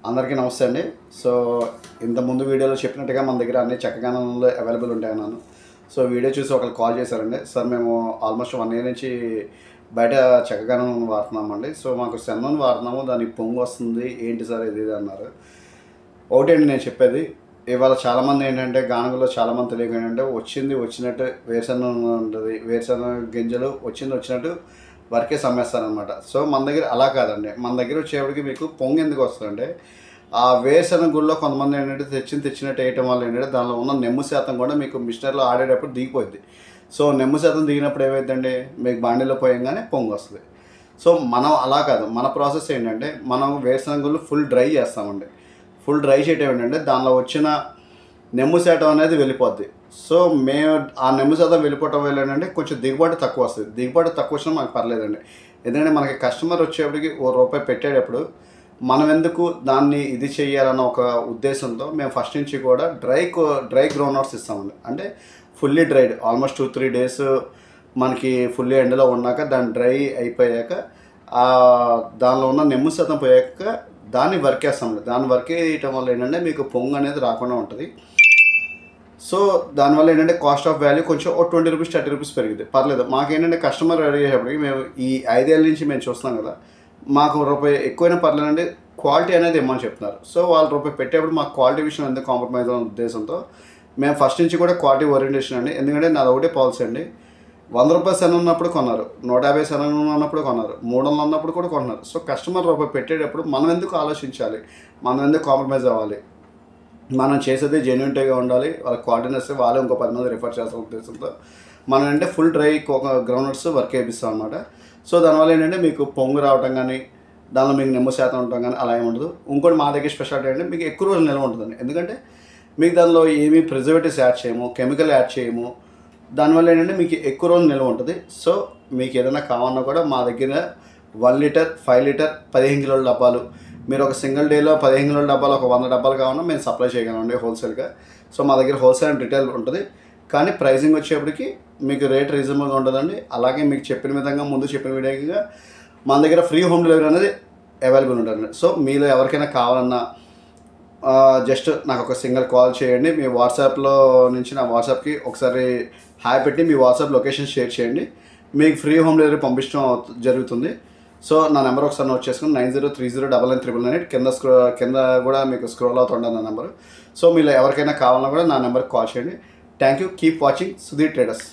అందరికీ నమస్తే అండి. సో ఇంత ముందు వీడియోలో చెప్పినట్టుగా మన దగ్గర అన్ని చక్కగానంలో అవైలబుల్ ఉంటాయన్నాను. సో వీడియో చూసి ఒకళ్ళు కాల్ చేశారండి. సార్ మేము ఆల్మోస్ట్ 1 ఇయర్ నుంచి బయట చక్కగానం వాడుతున్నామండి. సో మాకు సెన్నను వాడుతున్నాము, దానికి పొంగు వస్తుంది, ఏంటి సార్ ఇది అన్నారు. ఒకటండి నేను చెప్పేది, ఇవాళ చాలామంది ఏంటంటే గానుగలో చాలామంది తెలియక ఏంటంటే వచ్చినట్టు వేరుశనగ ఉంటుంది, వేరుశనగ గింజలు వచ్చినట్టు వరకే సమ్మేస్తారనమాట. సో మన దగ్గర అలా కాదండి. మన దగ్గర వచ్చేప్పటికి మీకు పొంగు ఎందుకు వస్తుందంటే ఆ వేరుశనగ గుళ్ళో కొంతమంది ఏంటంటే తెచ్చినట్టు వేయటం వల్ల ఏంటంటే దానిలో ఉన్న నెమ్ము శాతం కూడా మీకు మిషనర్లో ఆడేటప్పుడు దిగిపోద్ది. సో నెమ్ము శాతం దిగినప్పుడు ఏమైందండి, మీకు బాండీలో పోయంగానే పొంగు వస్తుంది. సో మనం అలా కాదు, మన ప్రాసెస్ ఏంటంటే మనం వేరుశనగ గుళ్ళు ఫుల్ డ్రై చేస్తామండి. ఫుల్ డ్రై చేయటం ఏంటంటే దానిలో వచ్చిన నెమ్ము శాతం అనేది వెళ్ళిపోద్ది. సో మేము ఆ నెమ్ము శాతం వెళ్ళిపోవటం వల్ల ఏంటంటే కొంచెం దిగుబడి తక్కువ వస్తుంది. దిగుబడి తక్కువ వచ్చినా మనకు పర్లేదండి. ఎందుకంటే మనకి కస్టమర్ వచ్చేప్పటికి ₹1 పెట్టేటప్పుడు మనం ఎందుకు దాన్ని ఇది చేయాలన్న ఒక ఉద్దేశంతో మేము ఫస్ట్ నుంచి కూడా డ్రై గ్రౌండ్నట్స్ ఇస్తామండి. అంటే ఫుల్లీ డ్రైడ్, ఆల్మోస్ట్ 2-3 డేస్ మనకి ఫుల్లీ ఎండలో ఉన్నాక దాన్ని డ్రై అయిపోయాక దానిలో ఉన్న నెమ్ము శాతం పోయాక దాన్ని వర్కేస్తామండి. దాన్ని వర్క్ వేయటం వల్ల ఏంటంటే మీకు పొంగు అనేది రాకుండా ఉంటుంది. సో దానివల్ల ఏంటంటే కాస్ట్ ఆఫ్ వాల్యూ కొంచెం ₹20 ₹30 పెరిగింది, పర్లేదు. మాకేంటంటే కస్టమర్ అడిగేటప్పటికి మేము ఈ 5 ఏళ్ళ నుంచి మేము చూస్తున్నాం కదా, మాకు ₹1 ఎక్కువైనా పర్లేదండి, క్వాలిటీ అనేది ఇమ్మని చెప్తున్నారు. సో వాళ్ళు ₹1 పెట్టేప్పుడు మాకు క్వాలిటీ విషయం ఎందుకు కాంప్రమైజ్ అనే ఉద్దేశంతో మేము ఫస్ట్ నుంచి కూడా క్వాలిటీ ఓరియంటేషన్ అండి. ఎందుకంటే నాది ఒకటే పాలసీ అండి, ₹100 శనగ ఉన్నప్పుడు కొన్నారు, 150 శనగ ఉన్నప్పుడు కొన్నారు, 300 ఉన్నప్పుడు కూడా కొన్నారు. సో కస్టమర్ ₹1 పెట్టేటప్పుడు మనం ఎందుకు ఆలోచించాలి, మనం ఎందుకు కాంప్రమైజ్ అవ్వాలి, మనం చేసేది జెన్యూనిటీగా ఉండాలి, వాళ్ళ క్వాలిటీని వస్తే వాళ్ళే ఇంకో 10 మంది రిఫర్ చేస్తాం ఉద్దేశంతో మనం అంటే ఫుల్ డ్రై గ్రౌండ్నట్స్ వర్క్ వేపిస్తాం అనమాట. సో దానివల్ల ఏంటంటే మీకు పొంగు రావటం కానీ దానిలో మీకు నెమ్ము శాతం ఉండటం కానీ అలా ఏమి ఉండదు. ఇంకోటి మా దగ్గర స్పెషాలిటీ అంటే మీకు ఎక్కువ రోజులు నిల్వ ఉంటుందండి. ఎందుకంటే మీకు దానిలో ఏమీ ప్రిజర్వేటివ్స్ యాడ్ చేయము, కెమికల్ యాడ్ చేయము. దానివల్ల ఏంటంటే మీకు ఎక్కువ రోజులు నిల్వ ఉంటుంది. సో మీకు ఏదైనా కావాలన్నా కూడా మా దగ్గర 1 లీటర్, 5 లీటర్, 15 కిలోల డబ్బాలు, మీరు ఒక సింగిల్ డేలో 15 కిలోల డబ్బాలు, ఒక 100 డబ్బాలు కావాలన్నా మేము సప్లై చేయగలండి హోల్సేల్గా. సో మా దగ్గర హోల్సేల్ అండ్ రిటైల్ ఉంటుంది. కానీ ప్రైజింగ్ వచ్చేప్పటికి మీకు రేట్ రీజనబుల్గా ఉంటుందండి. అలాగే మీకు చెప్పిన విధంగా ముందు చెప్పిన విధంగా మన దగ్గర ఫ్రీ హోమ్ డెలివరీ అనేది అవైలబుల్ ఉంటుందండి. సో మీలో ఎవరికైనా కావాలన్నా జస్ట్ నాకు ఒక సింగిల్ కాల్ చేయండి. మీ వాట్సాప్లో నుంచి నా వాట్సాప్కి ఒకసారి హాయ్ పెట్టి మీ వాట్సాప్ లొకేషన్ షేర్ చేయండి, మీకు ఫ్రీ హోమ్ డెలివరీ పంపించడం జరుగుతుంది. సో నా నెంబర్ ఒకసారి నోట్ చేసుకుని 9030999998 కింద కూడా మీకు స్క్రోల్ అవుతుండే నా నెంబర్. సో మీలో ఎవరికైనా కావాలన్నా కూడా నా నెంబర్కి కాల్ చేయండి. Thank you. Keep watching Sudheer traders.